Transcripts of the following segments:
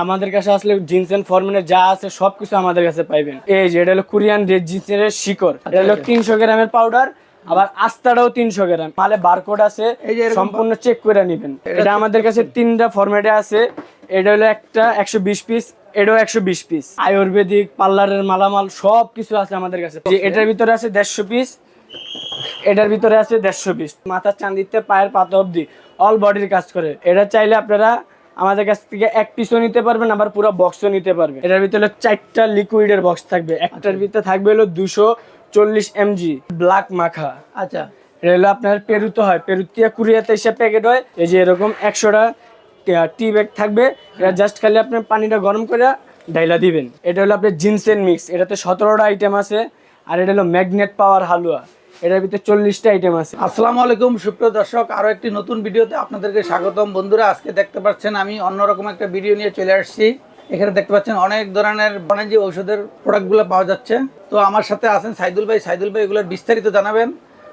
আমাদের কাছে আসলে জিন্স এন্ড ফরম্যানের যা আছে সবকিছু আমাদের কাছে পাইবেন। এই যে এটা হলো কোরিয়ান রেড জিন্সের শিকড়, এটা হলো 300 গ্রামের পাউডার, আবার আস্তাটাও 300 গ্রাম। মালে বারকোড আছে, সম্পূর্ণ চেক করে নেবেন। এটা আমাদের কাছে 3টা ফরম্যাটে আছে। এটা হলো একটা 120 পিস, এটাও 120 পিস। আয়ুর্বেদিক পার্লারের মালামাল সবকিছু আছে আমাদের কাছে। এটার ভিতরে আছে 150 পিস, এটার ভিতরে আছে 150 পিস। মাথার চাঁদিতে পায়ের পাতা অবধি অল বডির কাজ করে। এটা চাইলে আপনারা আমাদের কাছ থেকে এক পিসও নিতে পারবেন, আবার পুরো বক্সও নিতে পারবেন। এটার ভিতরে 4টা লিকুইডের বক্স থাকবে, একটার ভিতরে থাকবে হলো 240 mg ব্ল্যাক মাখা। আচ্ছা, এটা হলো আপনার পেরুতে হয়, পেরুতিয়া কুরিয়াতে এসে প্যাকেট হয়। এই যে এরকম 100টা টি ব্যাগ থাকবে, এটা জাস্ট খালি আপনার পানিটা গরম করে ডাইলা দিবেন। এটা হলো আপনার জিনসেন মিক্স, এটাতে 17টা আইটেম আছে। আর এটা হলো ম্যাগনেট পাওয়ার হালুয়া, এটার ভিতরে 40টা আইটেম আছে। আসসালামু আলাইকুম সুপ্রিয় দর্শক, আরো একটি নতুন ভিডিওতে আপনাদেরকে স্বাগতম। বন্ধুরা, আজকে দেখতে পাচ্ছেন আমি অন্যরকম একটা ভিডিও নিয়ে চলে আসছি। এখানে দেখতে পাচ্ছেন অনেক ধরনের বাণিজ্য ঔষধের প্রোডাক্টগুলো পাওয়া যাচ্ছে। তো আমার সাথে আছেন সাইদুল ভাই। সাইদুল ভাই এগুলোর বিস্তারিত জানাবেন।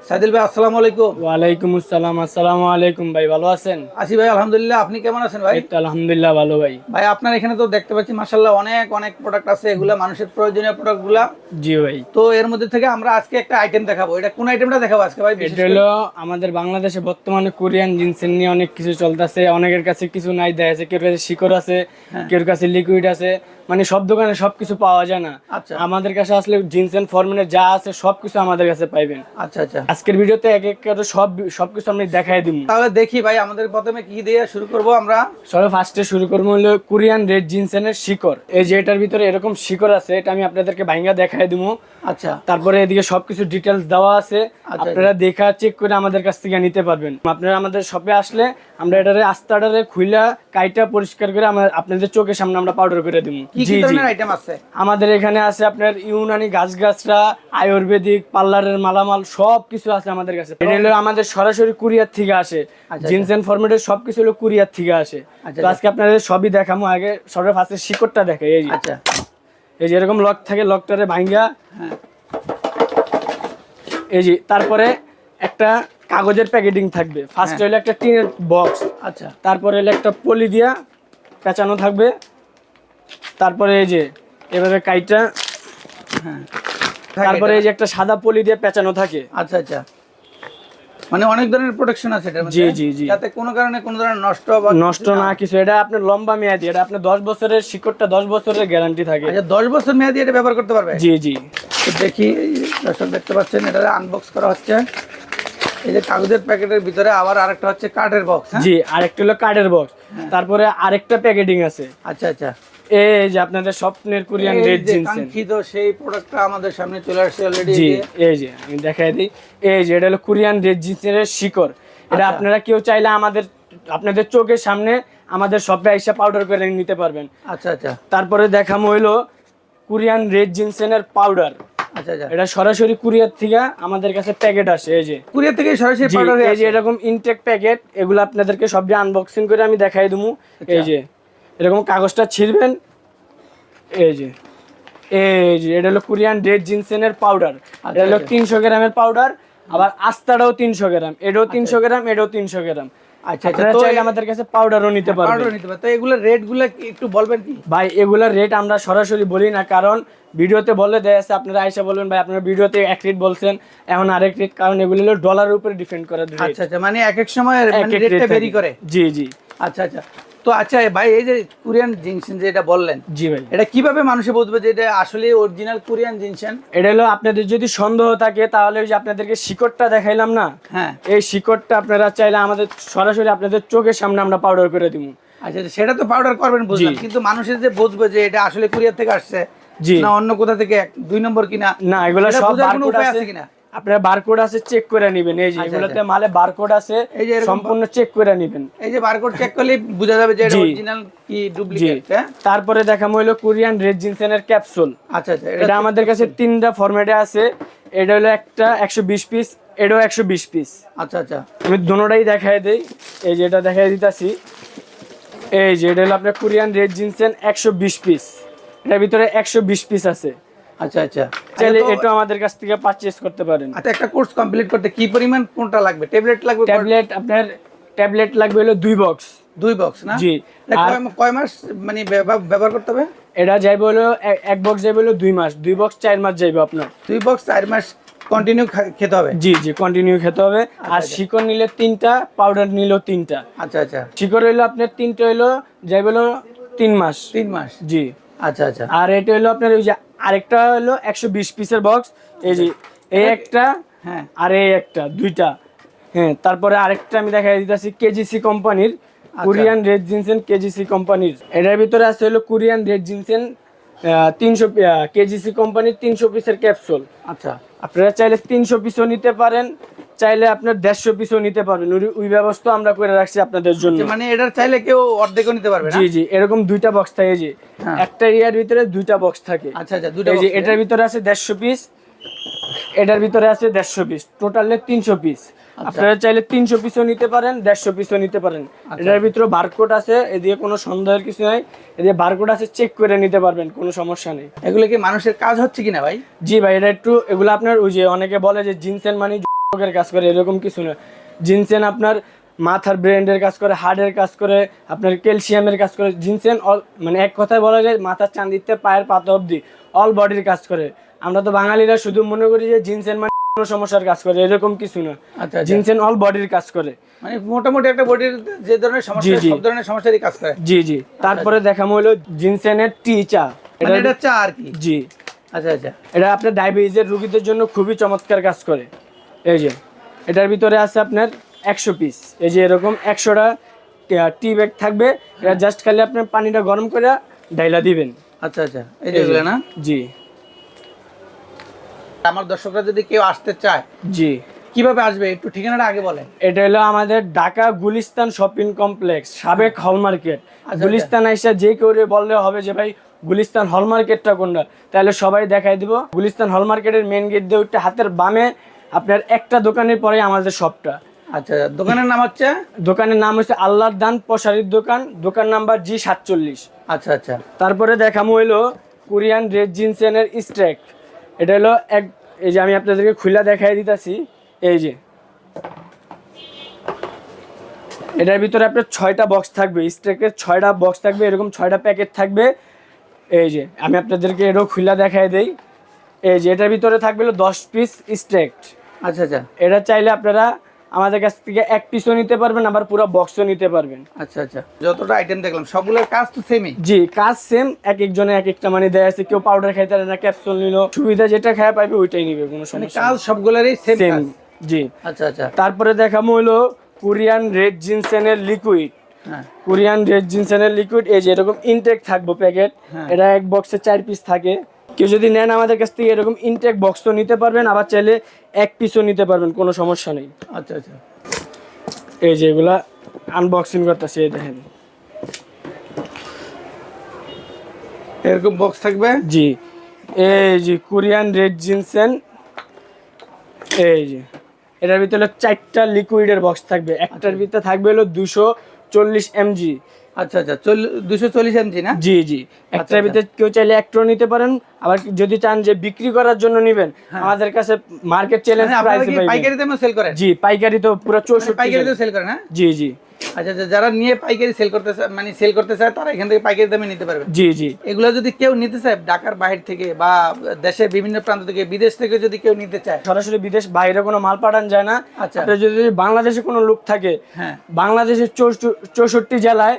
সাইদুল ভাই আসসালামু আলাইকুম। ওয়ালাইকুম আসসালাম। আসসালামু আলাইকুম ভাই, ভালো আছেন? আছি ভাই, আলহামদুলিল্লাহ। আপনি কেমন আছেন ভাই? আলহামদুলিল্লাহ ভালো ভাই। ভাই আপনার এখানে তো দেখতে পাচ্ছি মাশাআল্লাহ অনেক প্রোডাক্ট আছে, এগুলা মানুষের প্রয়োজনীয় প্রোডাক্টগুলা। জি ভাই। তো এর মধ্যে থেকে আমরা আজকে একটা আইটেম দেখাবো। এটা কোন আইটেমটা দেখাবো আজকে ভাই? এটা হলো আমাদের বাংলাদেশে বর্তমানে কোরিয়ান জিনসেন নিয়ে অনেক কিছু চলতেছে। অনেকের কাছে কিছু নাই, দেখা যাচ্ছে কেউ কাছে শিকড় আছে, কেউ কাছে লিকুইড আছে, মানে সব দোকানে সবকিছু পাওয়া যায় না। আচ্ছা, আমাদের কাছে আসলে জিন্স এন্ড ফরম্যানের যা আছে সবকিছু আমাদের কাছে পাইবেন। আচ্ছা আচ্ছা। আজকের ভিডিওতে এক এক করে সবকিছু আমি দেখাই দিব। তাহলে দেখি ভাই, আমাদের প্রথমে কি দিয়ে শুরু করব আমরা? সবে ফার্স্টে শুরু করবো হলো কোরিয়ান রেড জিনসেনের শিকড়। এই যে এটার ভিতরে এরকম শিকড় আছে, এটা আমি আপনাদেরকে ভাঙা দেখাই দিব। আচ্ছা, তারপরে এদিকে সবকিছু ডিটেলস দেওয়া আছে, আপনারা দেখা চেক করে আমাদের কাছ থেকে নিতে পারবেন। আপনারা আমাদের শপে আসলে আমরা এটারে আস্তাটারে খুইলা কাইটা পরিষ্কার করে আপনাদের চোখের সামনে আমরা পাউডার করে দিব। কি কি ধরনের আইটেম আছে আমাদের এখানে? আছে আপনার ইউনানি গাছগাছরা, আয়ুর্বেদিক পার্লারের মালামাল সবকিছু আছে আমাদের কাছে। এটা হলো আমাদের সরাসরি কুরিয়ার থেকে আসে। জিন্স এন্ড ফরম্যাটের সবকিছু হলো কুরিয়ার থেকে আসে। তো আজকে আপনাদের সবই দেখাবো। আগে সবার ফার্স্টে শিকড়টা দেখাই। এই যে আচ্ছা, এই যে এরকম লক থাকে, লকটারে ভাঙ্গা এই যে তারপরে একটা কাগজের প্যাকেটিং থাকবে। ফার্স্ট হলো একটা টিনের বক্স। আচ্ছা, তারপরে হলো একটা পলি দিয়া পেঁচানো থাকবে। তারপরে এই যে এভাবে কাইটা, তারপরে এই যে একটা সাদা পলি দিয়ে পেঁচানো থাকে। আচ্ছা আচ্ছা, মানে অনেক ধরনের প্রোটেকশন আছে এটার মধ্যে। জি জি জি, যাতে কোনো কারণে কোনো ধরনের নষ্ট না কিছু। এটা আপনার লম্বা মেয়াদি, এটা আপনার 10 বছরের শিকড়টা 10 বছরের গ্যারান্টি থাকে। আচ্ছা, 10 বছর মেয়াদি এটা ব্যবহার করতে পারবে? জি জি। তো দেখি দর্শক দেখতে পাচ্ছেন, এটা আনবক্স করা হচ্ছে। এই যে কাগজের প্যাকেটের ভিতরে আবার আরেকটা হচ্ছে কাঠের বক্স। জি, আরেকটা হলো কাঠের বক্স। তারপরে আরেকটা প্যাকেটিং আছে। আচ্ছা আচ্ছা, এই যে আপনাদের স্বপ্নের কোরিয়ান রেড জিন্স কাঙ্ক্ষিত সেই প্রোডাক্টটা আমাদের সামনে চলে আসছে অলরেডি। জি, এই যে আমি দেখাই দিই। এই যে এটা হলো কোরিয়ান রেড জিন্সের শিকড়। এটা আপনারা কেউ চাইলে আপনাদের চোখের সামনে আমাদের শপে এসে পাউডার করে নিতে পারবেন। আচ্ছা আচ্ছা, তারপরে দেখামো হইলো কোরিয়ান রেড জিনসেনের পাউডার। আচ্ছা আচ্ছা, এটা সরাসরি কুরিয়ার থেকে আমাদের কাছে প্যাকেট আসে। এই যে কুরিয়ার থেকে সরাসরি পাউডার। এই যে এরকম ইনটেক প্যাকেট, এগুলো আপনাদেরকে সব আনবক্সিং করে আমি দেখাই দেবো। এই যে এরকম কাগজটা ছিঁড়বেন। এই যে এটা হলো কোরিয়ান রেড জিনসেনের পাউডার। এটা হলো 300 গ্রামের পাউডার, আবার আস্তাটাও 300 গ্রাম, এটাও 300 গ্রাম, এটাও 300 গ্রাম। আচ্ছা আচ্ছা, তো আমাদের কাছে পাউডারও নিতে পারবেন। পাউডার নিতে পারবেন। তো এগুলোর রেটগুলো একটু বলবেন কি ভাই? এগুলোর রেট আমরা সরাসরি বলি না, কারণ ভিডিওতে বলে দেয়া আছে। আপনারা আইসা বলবেন ভাই আপনারা ভিডিওতে এক রেট বলছেন, এখন আরেক রেট, কারণ এগুলো হলো ডলারের উপরে ডিপেন্ড করে। আচ্ছা আচ্ছা, মানে এক এক সময় রেটটা ভেরি করে। জি জি। আচ্ছা আচ্ছা, তো আচ্ছা ভাই, এই যে কোরিয়ান জিনসেন যেটা বললেন, জি ভাই, এটা কিভাবে মানুষে বুঝবে যে এটা আসলে অরিজিনাল কোরিয়ান জিনসেন? এটা হলো আপনাদের যদি সন্দেহ থাকে তাহলে ওই যে আপনাদেরকে শিকড়টা দেখাইলাম না, হ্যাঁ, এই শিকড়টা আপনারা চাইলে আমাদের সরাসরি আপনাদের চোখের সামনে আমরা পাউডার করে দিব। আচ্ছা, সেটা তো পাউডার করবেন বুঝলাম, কিন্তু মানুষের যে বুঝবে যে এটা আসলে কোরিয়ার থেকে আসছে না অন্য কোথা থেকে, 2 নম্বর কিনা, না এগুলো সব বারকোড আছে কিনা, আপনার বারকোড আছে, চেক করে নেবেন। এই যে এগুলোতে মালে বারকোড আছে, এই যে সম্পূর্ণ চেক করে নেবেন। এই যে বারকোড চেক করলে বোঝা যাবে যে এটা অরিজিনাল কি ডুপ্লিকেট। তারপরে দেখামো হলো কোরিয়ান রেড জিনসেনের ক্যাপসুল। আচ্ছা আচ্ছা, এটা আমাদের কাছে 3টা ফরম্যাটে আছে। এটা হলো একটা 120 পিস, এটাও 120 পিস। আচ্ছা আচ্ছা, আমি দুটোটাই দেখাই দেই। এই যে এটা দেখাই দিতাছি। এই যে এটা হলো আপনার কোরিয়ান রেড জিনসেন 120 পিস, এটার ভিতরে 120 পিস আছে। আচ্ছা আচ্ছা, চাইলে এটা আমাদের কাছ থেকে পারচেজ করতে পারেন। আচ্ছা, একটা কোর্স কমপ্লিট করতে কি পরিমাণ কোনটা লাগবে? ট্যাবলেট লাগবে? ট্যাবলেট আপনার ট্যাবলেট লাগবে হলো 2 বক্স। 2 বক্স না? জি। এটা কয় মাস মানে ব্যবহার করতে হবে? এটা যাইবে হলো এক বক্স যাইবে হলো 2 মাস, 2 বক্স 4 মাস যাইবে আপনার। 2 বক্স 4 মাস কন্টিনিউ খেতে হবে? জি জি, কন্টিনিউ খেতে হবে। আর শিকড় নিলে 3টা, পাউডার নিলেও 3টা। আচ্ছা আচ্ছা। শিকড় হইলো আপনার 3টা হইলো যাইবে হলো 3 মাস। 3 মাস? জি। আচ্ছা আচ্ছা। আর এটা হলো আপনার ওই যে আরেকটা হলো 120 পিসের বক্স, এই যে এই একটা, হ্যাঁ, আর এই একটা, দুইটা। হ্যাঁ, তারপরে আরেকটা আমি দেখাই দিতেছি কেজিসি কোম্পানির, কোরিয়ান রেড জিনসেন কেজিসি কোম্পানির। এটার ভিতরে আছে হলো কোরিয়ান রেড জিনসেন 300 কেজিসি কোম্পানির 300 পিসের ক্যাপসুল। আচ্ছা। আপনারা চাইলে 300 পিসও নিতে পারেন, চাইলে আপনার 150 পিসও নিতে পারবেন। ওই ব্যবস্থা আমরা করে রাখছি আপনাদের জন্য। মানে এটার চাইলে কেউ অর্ধেকও নিতে পারবে না? জি জি, এরকম 2টা বক্স থাকে, যে একটা এরিয়ার ভিতরে 2টা বক্স থাকে। আচ্ছা আচ্ছা, 2টা এই যে বক্স। এটার ভিতরে আছে 150 পিস, এটার ভিতরে আছে 150 পিস, টোটালে 300 পিস। আপনারা চাইলে 300 পিসও নিতে পারেন, 150 পিসও নিতে পারেন। এটার ভিতরে বারকোড আছে, এদিকে কোনো সন্দেহের কিছু নাই, এদিকে বারকোড আছে, চেক করে নিতে পারবেন, কোনো সমস্যা নেই। এগুলো কি মানুষের কাজ হচ্ছে কিনা ভাই? জি ভাই, এটা একটু এগুলো আপনার ওই যে অনেকে বলে যে জিনসেন মানে যোগের কাজ করে, এরকম কিছু না। জিনসেন আপনার মাথার ব্রেনের কাজ করে, হার্টের কাজ করে, আপনার ক্যালসিয়ামের কাজ করে। জিনসেন মানে এক কথায় বলা যায় মাথার চাঁদিতে পায়ের পাতা অবধি অল বডির কাজ করে। আমরা তো বাঙালিরা শুধু মনে করি যে জিনসেন মানে কোনো সমস্যার কাজ করে, এরকম কিছু না। আচ্ছা, জিনসেন অল বডির কাজ করে, মানে মোটামুটি একটা বডির যে ধরনের সমস্যা, সব ধরনের সমস্যারই কাজ করে। জি জি। তারপরে দেখানো হলো জিনসেনের টি চা, এটা চা আর কি? জি। আচ্ছা আচ্ছা। এটা আপনার ডায়াবেটিসের রোগীদের জন্য খুবই চমৎকার কাজ করে। এই যে এটার ভিতরে আছে আপনার 100 পিস, এই যে এরকম 100টা টি ব্যাগ থাকবে। এটা জাস্ট খালি আপনার পানিটা গরম করে ডাইলা দিবেন। আচ্ছা আচ্ছা, এই যে এগুলো না? জি। আমার দর্শকরা যদি কেউ আসতে চায়, জি, কিভাবে আসবে একটু ঠিকানাটা আগে বলেন। এটা হলো আমাদের ঢাকা গুলিস্তান শপিং কমপ্লেক্স, সাবেক হল মার্কেট। গুলিস্তান আইসা যে কেউ বললে হবে যে ভাই গুলিস্তান হল মার্কেটটা কোনটা, তাহলে সবাই দেখাই দিব। গুলিস্তান হল মার্কেটের মেন গেট দিয়ে ওইটা হাতের বামে আপনার একটা দোকানের পরে আমাদের শপটা। আচ্ছা, দোকানের নাম হচ্ছে? দোকানের নাম হচ্ছে আল্লাহর দান প্রসারিত দোকান, দোকান নাম্বার G47। আচ্ছা আচ্ছা। তারপরে দেখামো হইলো কোরিয়ান রেড জিনসেনের স্ট্রেক। এটা হলো এই যে আমি আপনাদেরকে খুলে দেখাই দিতেছি, এই যে এটার ভিতরে আপনার 6টা বক্স থাকবে, স্ট্রেকের 6টা বক্স থাকবে, এরকম 6টা প্যাকেট থাকবে। এই যে আমি আপনাদেরকে এটাও খুলে দেখাই দেই, এই যে এটার ভিতরে থাকবে হলো 10 পিস স্ট্রেক। আচ্ছা আচ্ছা। এটা চাইলে আপনারা আমাদের কাছ থেকে 1 পিসও নিতে পারবেন, আবার পুরো বক্সও নিতে পারবেন। আচ্ছা আচ্ছা। যতটা আইটেম দেখলাম সবগুলোর কাজ তো সেমই? জি, কাজ সেম। এক একজনে এক একটা মানে দেয়া আছে, কেউ পাউডার খাইতে পারে না, ক্যাপসুল নিল, সুবিধা যেটা খায় পাইবে ওইটাই নিবে, কোনো সমস্যা কাজ সবগুলোরই সেম সেম। কাজ? জি। আচ্ছা আচ্ছা। তারপরে দেখামো হলো কোরিয়ান রেড জিনসেনের লিকুইড। হ্যাঁ, কোরিয়ান রেড জিনসেনের লিকুইড, এই যে এরকম ইনটেক থাকবে প্যাকেট। এটা এক বক্সে 4 পিস থাকে। কেউ যদি নেন আমাদের কাছ থেকে এরকম ইনটেক বক্সও নিতে পারবেন, আবার চাইলে 1 পিসও নিতে পারবেন, কোনো সমস্যা নেই। আচ্ছা আচ্ছা। এই যে এগুলা আনবক্সিং করতেছি, এই দেখেন এরকম বক্স থাকবে। জি, এই যে কোরিয়ান রেড জিনসেন, এই যে এটার ভিতরে 4টা লিকুইডের বক্স থাকবে। একটার ভিতরে থাকবে হলো 240 mg। আচ্ছা আচ্ছা, 240 mg না? জি জি। একটার ভিতরে কেউ চাইলে একটাও নিতে পারেন, আবার যদি চান যে বিক্রি করার জন্য নেবেন, আমাদের কাছে মার্কেট চ্যালেঞ্জ প্রাইসে পাইবেন। পাইকারি দামে সেল করেন? জি, পাইকারি তো পুরো 64 পাইকারিতে সেল করেন? হ্যাঁ, জি জি। আচ্ছা আচ্ছা, যারা নিয়ে পাইকারি সেল করতে চায়, মানে সেল করতে চায়, তারা এখান থেকে পাইকারি দামে নিতে পারবে? জি জি। এগুলো যদি কেউ নিতে চায় ঢাকার বাইরে থেকে বা দেশের বিভিন্ন প্রান্ত থেকে, বিদেশ থেকে যদি কেউ নিতে চায়, সরাসরি বিদেশ বাইরে কোনো মাল পাঠানো যায় না। আচ্ছা। আপনি যদি বাংলাদেশে কোনো লোক থাকে, হ্যাঁ, বাংলাদেশের 64 জেলায়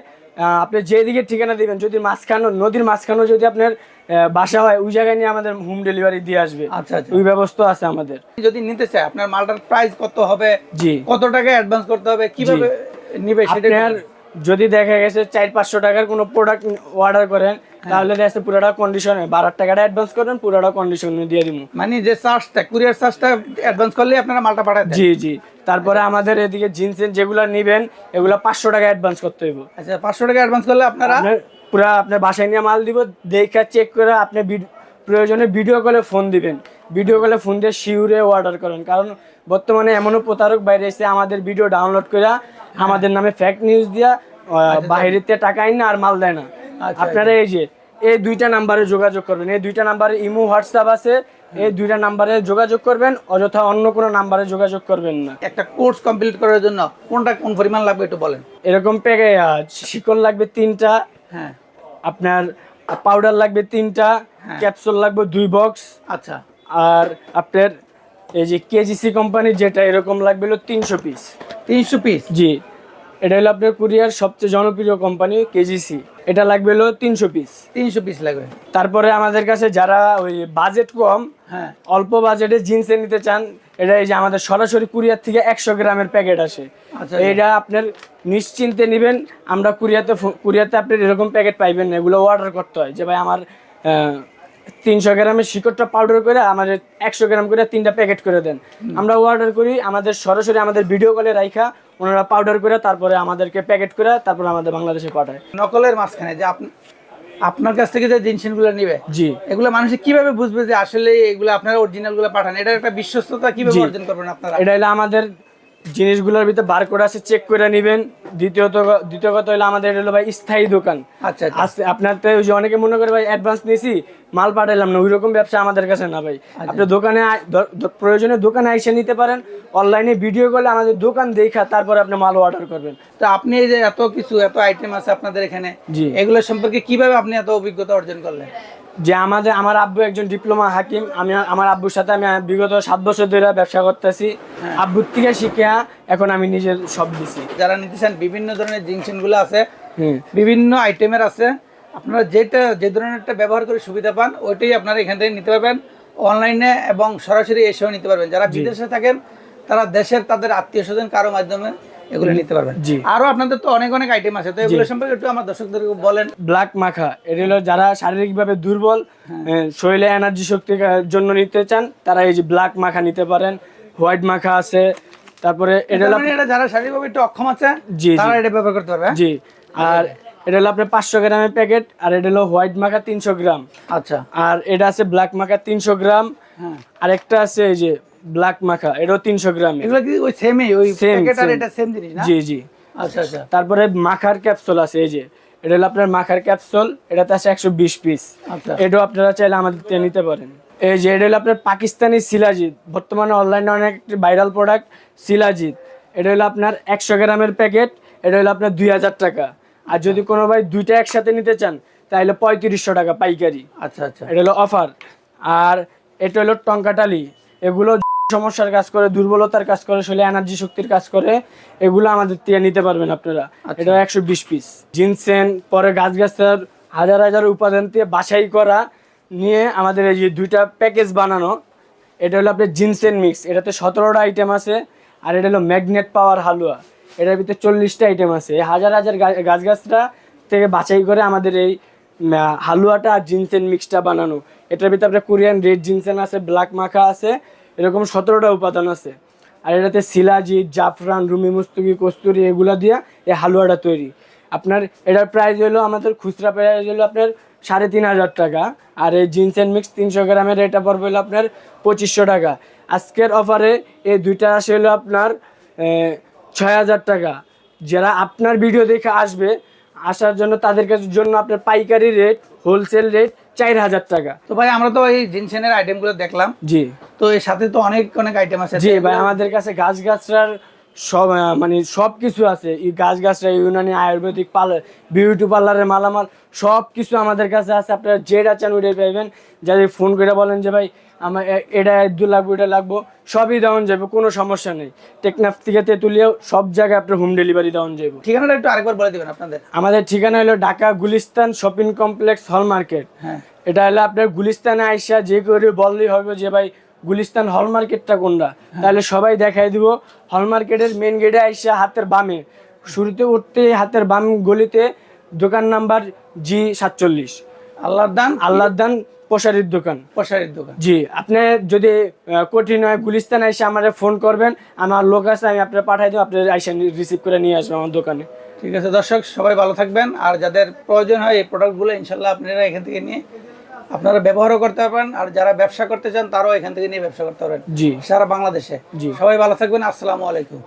আপনি যেদিকে ঠিকানা দিবেন, যদি মাঝখানে নদীর মাঝখানে যদি আপনার বাসা হয়, ওই জায়গায় নিয়ে আমাদের হোম ডেলিভারি দিয়ে আসবে। আচ্ছা আচ্ছা। ওই ব্যবস্থা আছে আমাদের। যদি নিতে চায়, আপনার মালটার প্রাইস কত হবে? জি। কত টাকা অ্যাডভান্স করতে হবে, কিভাবে নিবে সেটা? আপনার যদি দেখা গেছে 400-500 টাকার কোনো প্রোডাক্ট অর্ডার করেন, তাহলে দেখছে পুরোটা কন্ডিশনে 12 টাকাটা অ্যাডভান্স করেন, পুরোটা কন্ডিশনে দিয়ে দিব। মানে যে চার্জটা, কুরিয়ার চার্জটা অ্যাডভান্স করলে আপনারা মালটা পাঠায় দেন? জি জি। তারপরে আমাদের এদিকে জিনসেন যেগুলো নেবেন, এগুলো 500 টাকা অ্যাডভান্স করতে হইব। আচ্ছা, 500 টাকা অ্যাডভান্স করলে আপনারা পুরো আপনার বাসায় নিয়ে মাল দিব, দেখা চেক করে আপনি প্রয়োজনে ভিডিও কলে ফোন দিবেন, ভিডিও কলে ফোন দিয়ে শিউরে অর্ডার করেন। কারণ বর্তমানে এমনও প্রতারক বাইরে এসে আমাদের ভিডিও ডাউনলোড করে আমাদের নামে ফেক নিউজ দিয়া বাইরেতে টাকা আইন না আর মাল দেয় না। আপনারা এই যে এই 2টা নাম্বারে যোগাযোগ করবেন, এই 2টা নাম্বারে ইমো হোয়াটসঅ্যাপ আছে, এই দুইটা নাম্বারে যোগাযোগ করবেন, অযথা অন্য কোনো নাম্বারে যোগাযোগ করবেন না। একটা কোর্স কমপ্লিট করার জন্য কোন পরিমাণ লাগবে একটু বলেন। এরকম প্যাকে শিকল লাগবে 3টা, হ্যাঁ আপনার পাউডার লাগবে 3টা, ক্যাপসুল লাগবে 2 বক্স, আচ্ছা আর আপনার এই যে কেজিসি কোম্পানির যেটা এরকম লাগবে হলো 300 পিস। 300 পিস? জি, এটা হলো আপনার কুরিয়ার সবচেয়ে জনপ্রিয় কোম্পানি কেজিসি, এটা লাগবে হলো 300 পিস। 300 পিস লাগবে। তারপরে আমাদের কাছে যারা ওই বাজেট কম, হ্যাঁ অল্প বাজেটে জিন্সে নিতে চান, এটা এই যে আমাদের সরাসরি কুরিয়ার থেকে 100 গ্রামের প্যাকেট আসে। আচ্ছা এইটা আপনার নিশ্চিন্তে নেবেন, আমরা কুরিয়াতে আপনার এরকম প্যাকেট পাইবেন না, এগুলো অর্ডার করতে হয় যে ভাই আমার 300 গ্রামের শিকড়টা পাউডার করে আমাদের 100 গ্রাম করে 3টা প্যাকেট করে দেন। আমরা অর্ডার করি, আমাদের সরাসরি আমাদের ভিডিও কলে রাইখা ওনারা পাউডার করে তারপরে আমাদেরকে প্যাকেট করে তারপরে আমাদের বাংলাদেশে পাঠায়। নকলের মাঝখানে যে আপনার কাছ থেকে যে জিনিসগুলো নিবে, জি, এগুলো মানুষ কিভাবে বুঝবে যে আসলে এগুলো আপনারা অরিজিনাল গুলো পাঠান? এটার একটা বিশ্বস্ততা কিভাবে অর্জন করবেন আপনারা? এটা হলো আমাদের জিনিসগুলোর ভিতরে বারকোড আছে, চেক করে নেবেন। দ্বিতীয় কথা হলো আমাদের হলো ভাই স্থায়ী দোকান। আচ্ছা আছে আপনার তো ওই যে অনেকে মনে করে ভাই অ্যাডভান্স নিয়েছি মাল পাঠাইলাম না, ওই রকম ব্যবসা আমাদের কাছে না ভাই। আপনি দোকানে প্রয়োজনে দোকানে এসে নিতে পারেন, অনলাইনে ভিডিও কলে আমাদের দোকান দেখা তারপরে আপনি মাল অর্ডার করবেন। তো আপনি এই যে এত আইটেম আছে আপনাদের এখানে, জি, এগুলো সম্পর্কে কিভাবে আপনি এত অভিজ্ঞতা অর্জন করলেন? যে আমার আব্বু একজন ডিপ্লোমা হাকিম, আমার আব্বুর সাথে আমি বিগত 7 বছর ধরে ব্যবসা করতেছি। আব্বুর থেকে শিখে এখন আমি নিজের সব দিছি। যারা নিতে চান বিভিন্ন ধরনের জিনিসগুলো আছে, বিভিন্ন আইটেমের আছে, আপনারা যে ধরনের ব্যবহার করে সুবিধা পান ওইটাই আপনারা এখান থেকে নিতে পারবেন অনলাইনে এবং সরাসরি এসেও নিতে পারবেন। যারা বিদেশে থাকেন তারা দেশের তাদের আত্মীয় স্বজন কারো মাধ্যমে এগুলো নিতে পারবেন। আরো আপনাদের তো অনেক আইটেম আছে, তো এগুলো সম্পর্কে একটু আমার দর্শকদেরকে বলেন। ব্ল্যাক মাখা, এটা হলো যারা শারীরিকভাবে দুর্বল, শরীরে এনার্জি শক্তির জন্য নিতে চান তারা এই যে ব্ল্যাক মাখা নিতে পারেন। হোয়াইট মাখা আছে, তারপরে এটা হলো যারা শারীরিকভাবে একটু অক্ষম আছে তারা এটা ব্যবহার করতে পারবে। জি, আর এটা হলো আপনার 500 গ্রামের প্যাকেট, আর এটা হলো হোয়াইট মাখা 300 গ্রাম। আচ্ছা, আর এটা আছে ব্ল্যাক মাখা 300 গ্রাম। আর একটা আছে এই যে ব্ল্যাক মাখা, এটাও 300 গ্রাম। এগুলো কি ওই সেমই, ওই প্যাকেট আর এটা সেম জিনিস না? জি জি। আচ্ছা আচ্ছা। তারপরে মাখার ক্যাপসুল আছে, এই যে এটা হলো আপনার মাখার ক্যাপসুল, এটাতে আছে 120 পিস। আচ্ছা, এটাও আপনারা চাইলে আমাদের থেকে নিতে পারেন। এই যে এটা হলো আপনার পাকিস্তানি শিলাজিৎ, বর্তমানে অনলাইনে অনেক ভাইরাল প্রোডাক্ট শিলাজিৎ। এটা হলো আপনার 100 গ্রামের প্যাকেট, এটা হলো আপনার 2000 টাকা। আর যদি কোনো ভাই দুইটা একসাথে নিতে চান তাহলে 3500 টাকা পাইকারি। আচ্ছা আচ্ছা, এটা হলো অফার। আর এটা হলো টঙ্কাটালি, এগুলো সমস্যার কাজ করে, দুর্বলতার কাজ করে, শরীরে এনার্জি শক্তির কাজ করে, এগুলো আমাদের থেকে নিতে পারবেন আপনারা। এটা 120 পিস। জিনসেন, পরে গাছগাছার হাজার হাজার উপাদান দিয়ে বাছাই করা নিয়ে আমাদের এই যে 2টা প্যাকেজ বানানো। এটা হলো আপনার জিনসেন মিক্স, এটাতে 17টা আইটেম আছে। আর এটা হলো ম্যাগনেট পাওয়ার হালুয়া, এটার ভিতরে 40টা আইটেম আছে। এই হাজার হাজার গাছগাছরা থেকে বাছাই করে আমাদের এই হালুয়াটা আর জিনসেন মিক্সটা বানানো। এটার ভিতরে আপনার কোরিয়ান রেড জিনসেন আছে, ব্ল্যাক মাখা আছে, এরকম 17টা উপাদান আছে। আর এটাতে শিলাজিৎ, জাফরান, রুমি মুস্তুকি, কস্তুরি এগুলা দিয়ে এই হালুয়াটা তৈরি। আপনার এটার প্রাইস হলো, আমাদের খুচরা প্রাইস হলো আপনার 3500 টাকা। আর এই জিনসেন মিক্স 300 গ্রামের এটা পড়বে হলো আপনার 2500 টাকা। আজকের অফারে এই দুইটা আসে হলো আপনার 6000 টাকা। যারা আপনার ভিডিও দেখে আসবে, আসার জন্য তাদের কাছে জন্য আপনার পাইকারি রেট, হোলসেল রেট 4000 টাকা। তো ভাই আমরা তো এই জিনসেনের আইটেমগুলো দেখলাম। জি, তো এর সাথে তো অনেক আইটেম আছে। জি ভাই, আমাদের কাছে গাছগাছরার সব মানে সব কিছু আছে। এই গাছগাছরা, ইউনানি, আয়ুর্বেদিক, বিউটি পার্লারের মালামাল সব কিছু আমাদের কাছে আছে। আপনারা যেটা চান ওইটাই পাইবেন। যাদের ফোন করে বলেন যে ভাই আমার এটা 2 লাগবে, এটা লাগবো, সবই দেওয়া যাবে, কোনো সমস্যা নেই। টেকনাফ থেকে তেঁতুলিয়াও সব জায়গায় আপনার হোম ডেলিভারি দেওয়া যাবে। ঠিকানাটা একটু আরেকবার বলে দিবেন আপনাদের। আমাদের ঠিকানা হলো ঢাকা গুলিস্তান শপিং কমপ্লেক্স হল মার্কেট। হ্যাঁ, এটা হলো আপনার গুলিস্তানে আইসা যে করে বললেই হবে যে ভাই গুলিস্তান হল মার্কেটটা কোনটা, তাহলে সবাই দেখাই দিব। হল মার্কেটের মেন গেটে আইসা হাতের বামে, শুরুতে উঠতে হাতের বাম গলিতে দোকান নাম্বার G47, আল্লাহর দান প্রসারিত দোকান। জি, আপনি যদি কঠিন হয় গুলিস্তান আইসা আমাদের ফোন করবেন, আমার লোক আছে, আমি আপনার পাঠাই দেবো, আপনার আইসা রিসিভ করে নিয়ে আসবেন আমার দোকানে। ঠিক আছে দর্শক, সবাই ভালো থাকবেন। আর যাদের প্রয়োজন হয় এই প্রোডাক্টগুলো ইনশাল্লাহ আপনারা এখান থেকে নিয়ে আপনারা ব্যবহারও করতে পারবেন। আর যারা ব্যবসা করতে চান তারাও এখান থেকে নিয়ে ব্যবসা করতে পারবেন। জি, সারা বাংলাদেশে। জি, সবাই ভালো থাকবেন। আসসালামু আলাইকুম।